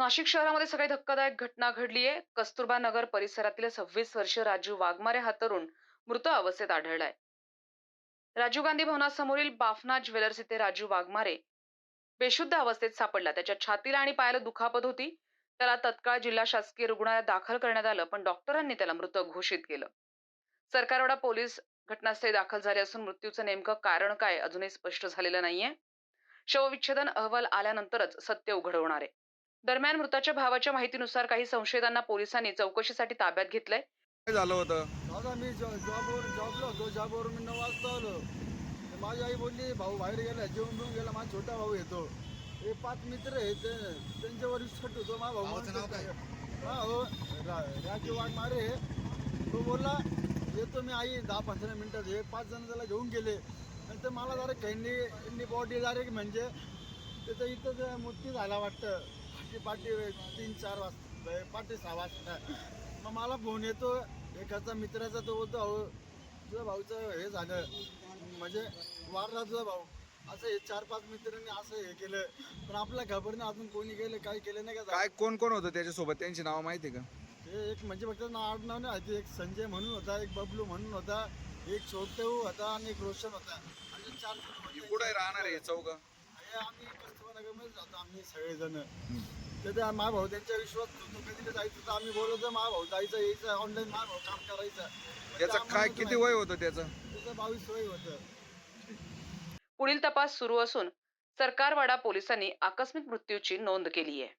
नाशिक शहरामध्ये सकाळी धक्कादायक घटना घडली आहे. कस्तुरबा नगर परिसरातील 26 वर्षीय राजू वाघमारे हा तरुण मृत अवस्थेत आढळलाय. राजीव गांधी भवनासमोरील बाफना ज्वेलर्स इथे राजू वाघमारे बेशुद्ध अवस्थेत सापडला. त्याच्या छातीला आणि पायाला दुखापत होती. त्याला तत्काळ जिल्हा शासकीय रुग्णालयात दाखल करण्यात आलं, पण डॉक्टरांनी त्याला मृत घोषित केलं. सरकारवाडा पोलीस घटनास्थळी दाखल झाले असून मृत्यूचं नेमकं कारण काय अजूनही स्पष्ट झालेलं नाहीये. शवविच्छेदन अहवाल आल्यानंतरच सत्य उघड होणार आहे. दरम्यान मृताच्या भावाच्या माहितीनुसार काही संशयितांना पोलिसांनी चौकशीसाठी ताब्यात घेतलंय. काय झालं होतं? दादा मी जॉबला होतो. जॉबवर मी 9 वाजता आलो. तर माझी आई बोलली भाऊ बाहेर गेला, जेवून बिवून गेला. माझा छोटा भाऊ येतो. हे 5 मित्र आहेत, त्यांच्यावर विश्वास ठेवतो. माझा भाऊ भावाचं नाव काय? हो, राजू वाघमारे. तो बोलला येतो मी आई 10-15 मिनिटात. हे 5 जण त्याला घेऊन गेले. नंतर मला डायरेक्ट त्यांनी बॉडी डायरेक्ट म्हणजे त्याचं इथं मृत्यू झाला वाटतं. पाठी 3-4 वाजता, पाठी 6 वाजता. मग मला फोन येतो एकाचा मित्राचा. तो बोलतो अहो तुझ्या भाऊचं हे झालं, म्हणजे वारला तुझा भाऊ. असं हे 4-5 मित्रांनी असं हे केलं, पण आपल्याला खबर नाही अजून कोणी गेलं काही केलं नाही का. काय कोण कोण होतं त्याच्यासोबत? त्यांची नाव माहिती आहे का? ते एक म्हणजे फक्त नाव नाही, एक संजय म्हणून होता, एक बबलू म्हणून होता, एक छोटू होता आणि एक रोशन होता. आणि 4 जण कुठे राहणार आहे चौघ? आम्ही कस्तुरबानगरमध्येच राहतो आम्ही सगळेजण. ते मा भाऊ त्यांच्या विश्वास होतो. कधी जायचं तर आम्ही बोलवतो मा भाऊ जायचं यायचं ऑनलाईन मा भाऊ काम करायचं. त्याचं काय किती वय होतं त्याचं? त्याचं 22 वय होतं. पुढील तपास सुरू असून सरकारवाडा पोलिसांनी आकस्मिक मृत्यूची नोंद केली आहे.